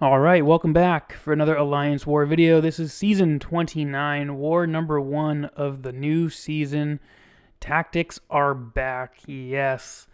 Alright, welcome back for another Alliance War video. This is Season 29, War number 1 of the new season. Tactics are back, yes.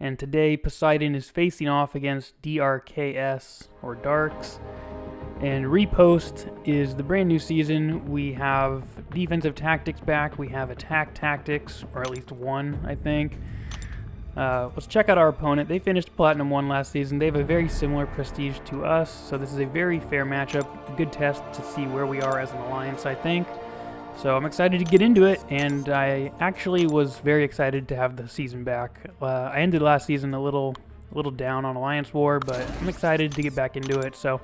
And today, Poseidon is facing off against DRKS, or DarkS. And Repost is the brand new season. We have defensive tactics back, we have attack tactics, or at least one, I think. Let's check out our opponent. They finished Platinum 1 last season. They have a very similar prestige to us, so this is a very fair matchup. A good test to see where we are as an alliance, I think. So I'm excited to get into it, and I actually was very excited to have the season back. I ended last season a little down on Alliance War, but I'm excited to get back into it. So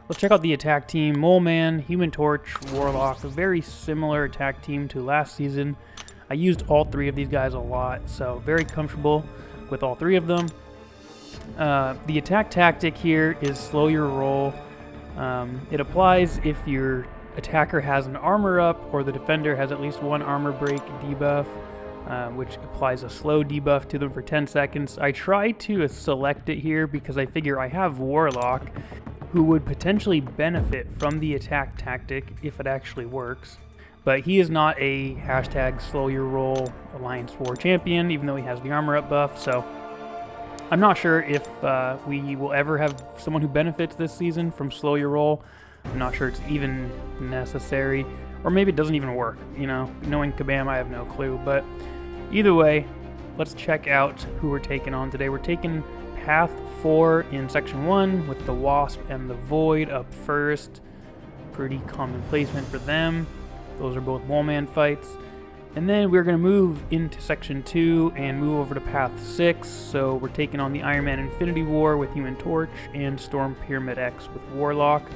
let's check out the attack team. Moleman, Human Torch, Warlock, a very similar attack team to last season. I used all three of these guys a lot, so very comfortable with all three of them. The attack tactic here is slow your roll. It applies if your attacker has an armor up or the defender has at least one armor break debuff, which applies a slow debuff to them for 10 seconds. I try to select it here because I figure I have Warlock, who would potentially benefit from the attack tactic if it actually works. But he is not a hashtag slow your roll Alliance War champion, even though he has the armor up buff, so I'm not sure if we will ever have someone who benefits this season from slow your roll. I'm not sure it's even necessary, or maybe it doesn't even work, you know. Knowing Kabam, I have no clue, but either way, let's check out who we're taking on today. We're taking Path 4 in Section 1 with the Wasp and the Void up first. Pretty common placement for them. Those are both Moleman fights. And then we're going to move into Section 2 and move over to Path 6. So we're taking on the Iron Man Infinity War with Human Torch and Storm Pyramid X with Warlock.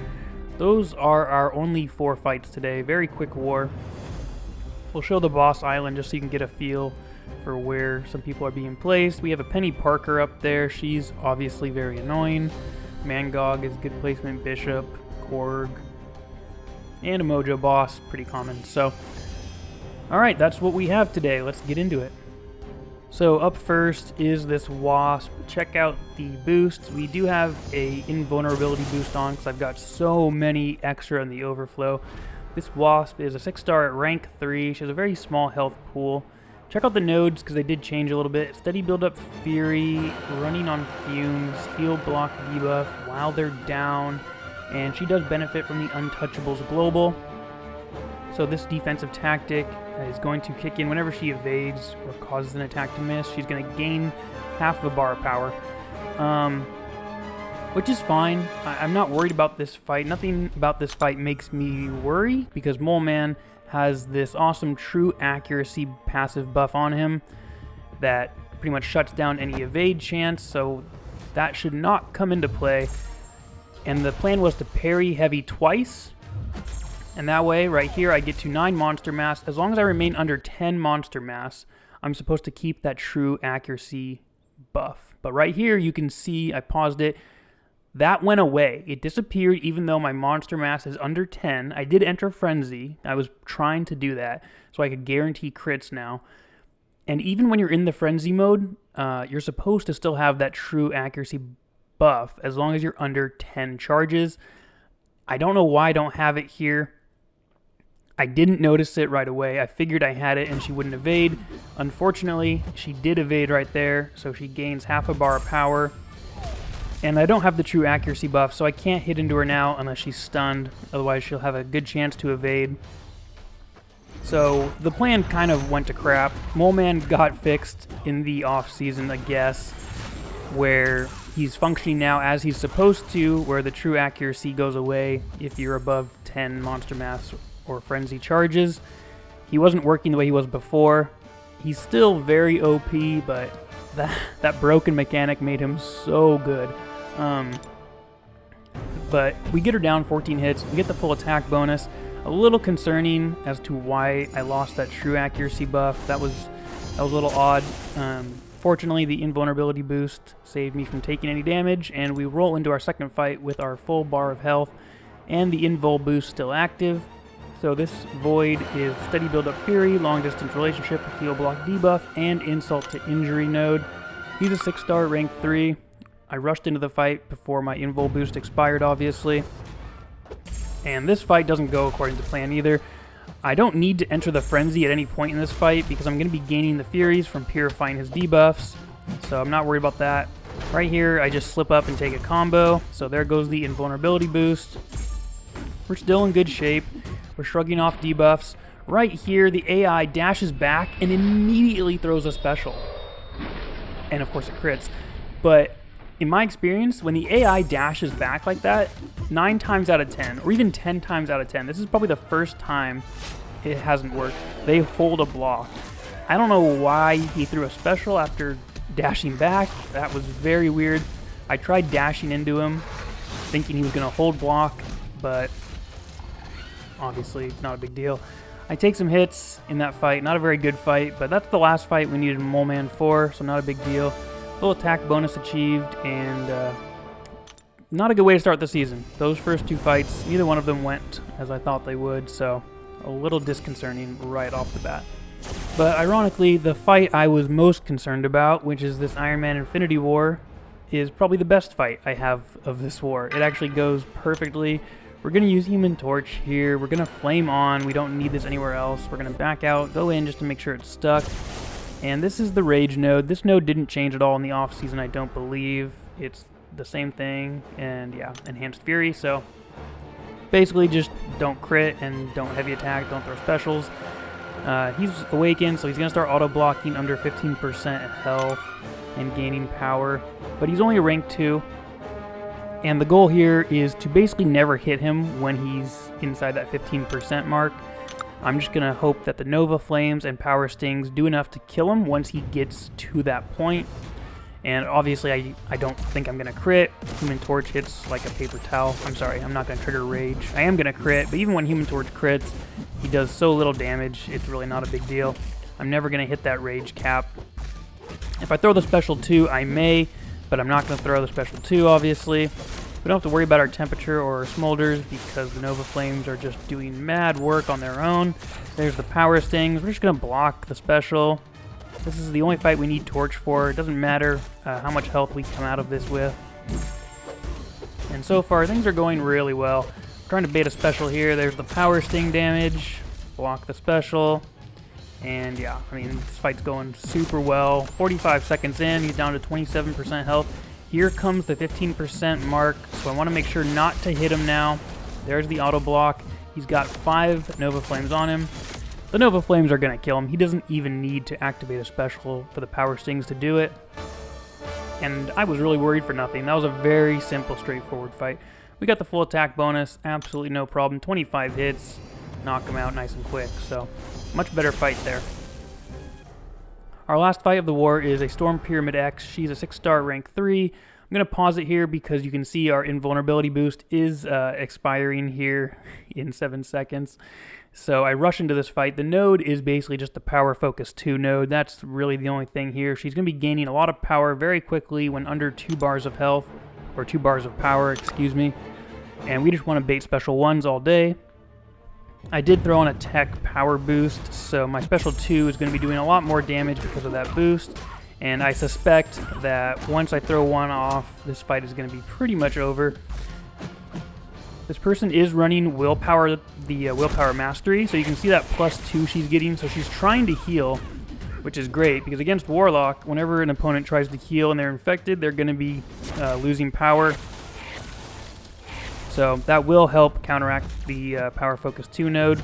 Those are our only 4 fights today. Very quick war. We'll show the boss island just so you can get a feel for where some people are being placed. We have a Penny Parker up there. She's obviously very annoying. Mangog is good placement. Bishop, Korg, and a Mojo boss, pretty common. So, alright, that's what we have today. Let's get into it. So up first is this Wasp. Check out the boosts. We do have a invulnerability boost on because I've got so many extra in the overflow. This Wasp is a 6-star at rank 3. She has a very small health pool. Check out the nodes because they did change a little bit. Steady build up Fury, running on fumes, heal block debuff while they're down. And she does benefit from the Untouchables global. So this defensive tactic is going to kick in whenever she evades or causes an attack to miss. She's going to gain half of a bar of power, which is fine. I'm not worried about this fight. Nothing about this fight makes me worry because Moleman has this awesome true accuracy passive buff on him that pretty much shuts down any evade chance, so that should not come into play. And the plan was to parry heavy twice, and that way, right here, I get to 9 monster mass. As long as I remain under 10 monster mass, I'm supposed to keep that true accuracy buff. But right here, you can see, I paused it, that went away. It disappeared even though my monster mass is under 10. I did enter Frenzy. I was trying to do that so I could guarantee crits now. And even when you're in the Frenzy mode, you're supposed to still have that true accuracy buff as long as you're under 10 charges. I don't know why I don't have it here. I didn't notice it right away. I figured I had it and she wouldn't evade. Unfortunately, she did evade right there, so she gains half a bar of power. And I don't have the true accuracy buff, so I can't hit into her now unless she's stunned. Otherwise, she'll have a good chance to evade. So the plan kind of went to crap. Moleman got fixed in the off-season, I guess, where he's functioning now as he's supposed to, where the true accuracy goes away if you're above 10 monster mass or frenzy charges. He wasn't working the way he was before. He's still very OP, but that broken mechanic made him so good. But we get her down 14 hits. We get the full attack bonus. A little concerning as to why I lost that true accuracy buff. That was a little odd. Fortunately, the invulnerability boost saved me from taking any damage, and we roll into our second fight with our full bar of health and the invul boost still active. So this Void is Steady Build Up Fury, Long Distance Relationship, Heal Block Debuff, and Insult to Injury node. He's a 6-star, rank 3. I rushed into the fight before my invul boost expired, obviously. And this fight doesn't go according to plan either. I don't need to enter the frenzy at any point in this fight because I'm going to be gaining the Furies from purifying his debuffs. So I'm not worried about that. Right here, I just slip up and take a combo. So there goes the invulnerability boost. We're still in good shape. We're shrugging off debuffs. Right here, the AI dashes back and immediately throws a special. And of course it crits. But in my experience, when the AI dashes back like that, 9 times out of 10, or even 10 times out of 10, this is probably the first time it hasn't worked. They hold a block. I don't know why he threw a special after dashing back. That was very weird. I tried dashing into him, thinking he was going to hold block, but obviously not a big deal. I take some hits in that fight. Not a very good fight, but that's the last fight we needed Moleman for, so not a big deal. Full attack bonus achieved, and not a good way to start the season. Those first 2 fights, neither one of them went as I thought they would, so a little disconcerting right off the bat. But ironically, the fight I was most concerned about, which is this Iron Man Infinity War, is probably the best fight I have of this war. It actually goes perfectly. We're going to use Human Torch here. We're going to flame on. We don't need this anywhere else. We're going to back out, go in just to make sure it's stuck. And this is the Rage node. This node didn't change at all in the off-season, I don't believe. It's the same thing, and yeah, Enhanced Fury. So basically just don't crit and don't heavy attack, don't throw specials. He's awakened, so he's going to start auto-blocking under 15% health and gaining power. But he's only a rank 2. And the goal here is to basically never hit him when he's inside that 15% mark. I'm just going to hope that the Nova Flames and Power Stings do enough to kill him once he gets to that point. And obviously I don't think I'm going to crit. Human Torch hits like a paper towel. I'm sorry, I'm not going to trigger Rage. I am going to crit, but even when Human Torch crits, he does so little damage, it's really not a big deal. I'm never going to hit that Rage cap. If I throw the Special 2, I may, but I'm not going to throw the Special 2, obviously. We don't have to worry about our temperature or our smolders because the Nova Flames are just doing mad work on their own. There's the Power Stings. We're just going to block the special. This is the only fight we need Torch for. It doesn't matter how much health we come out of this with. And so far, things are going really well. I'm trying to bait a special here. There's the Power Sting damage. Block the special. And yeah, I mean, this fight's going super well. 45 seconds in, he's down to 27% health. Here comes the 15% mark, so I want to make sure not to hit him now. There's the auto block. He's got 5 Nova Flames on him. The Nova Flames are going to kill him. He doesn't even need to activate a special for the Power Stings to do it. And I was really worried for nothing. That was a very simple, straightforward fight. We got the full attack bonus, absolutely no problem. 25 hits, knock him out nice and quick. So, much better fight there. Our last fight of the war is a Storm Pyramid X. She's a 6-star rank 3. I'm going to pause it here because you can see our invulnerability boost is expiring here in 7 seconds. So I rush into this fight. The node is basically just the Power Focus 2 node. That's really the only thing here. She's going to be gaining a lot of power very quickly when under 2 bars of health, or 2 bars of power, excuse me. And we just want to bait special 1s all day. I did throw in a tech power boost, so my special 2 is going to be doing a lot more damage because of that boost. And I suspect that once I throw 1 off, this fight is going to be pretty much over. This person is running Willpower, the Willpower Mastery, so you can see that +2 she's getting. So she's trying to heal, which is great, because against Warlock, whenever an opponent tries to heal and they're infected, they're going to be losing power. So that will help counteract the Power Focus 2 node.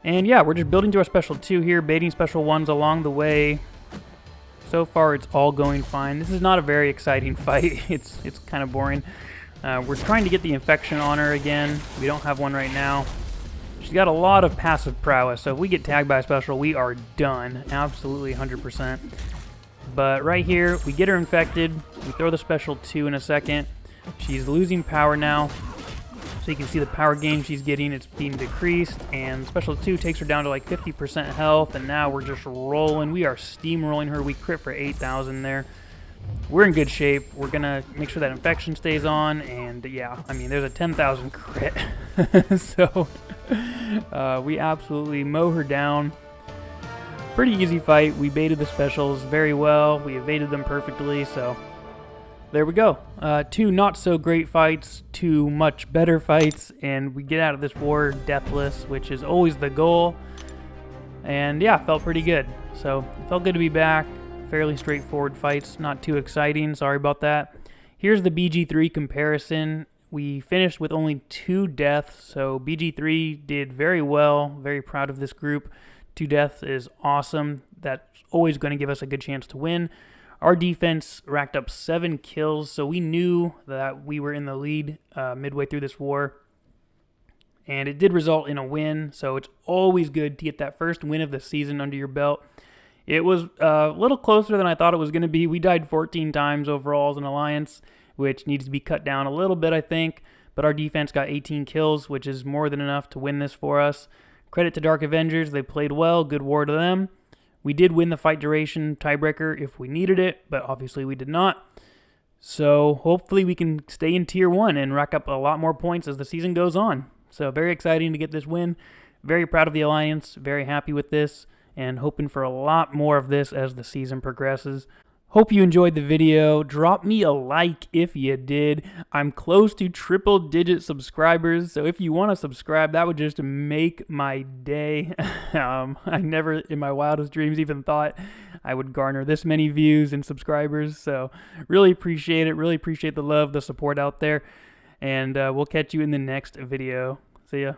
And yeah, we're just building to our special 2 here, baiting special 1s along the way. So far, it's all going fine. This is not a very exciting fight. It's kind of boring. We're trying to get the infection on her again. We don't have one right now. She's got a lot of passive prowess, so if we get tagged by a special, we are done. Absolutely 100%. But right here, we get her infected. We throw the special 2 in a second. She's losing power now, so you can see the power gain she's getting. It's being decreased, and special 2 takes her down to like 50% health, and now we're just rolling. We are steamrolling her. We crit for 8,000 there. We're in good shape. We're going to make sure that infection stays on, and yeah, I mean, there's a 10,000 crit. So we absolutely mow her down. Pretty easy fight. We baited the specials very well. We evaded them perfectly, so there we go. Two not so great fights, two much better fights, and we get out of this war deathless, which is always the goal. And yeah, felt pretty good. So it felt good to be back. Fairly straightforward fights, not too exciting. Sorry about that. Here's the BG3 comparison. We finished with only 2 deaths, so BG3 did very well. Very proud of this group. 2 deaths is awesome. That's always going to give us a good chance to win. Our defense racked up 7 kills, so we knew that we were in the lead midway through this war. And it did result in a win, so it's always good to get that first win of the season under your belt. It was a little closer than I thought it was going to be. We died 14 times overall as an alliance, which needs to be cut down a little bit, I think. But our defense got 18 kills, which is more than enough to win this for us. Credit to Dark Avengers. They played well. Good war to them. We did win the fight duration tiebreaker if we needed it, but obviously we did not. So hopefully we can stay in Tier 1 and rack up a lot more points as the season goes on. So very exciting to get this win. Very proud of the Alliance. Very happy with this and hoping for a lot more of this as the season progresses. Hope you enjoyed the video. Drop me a like if you did. I'm close to triple-digit subscribers, so if you want to subscribe, that would just make my day. I never in my wildest dreams even thought I would garner this many views and subscribers, so really appreciate it. Really appreciate the love, the support out there, and we'll catch you in the next video. See ya.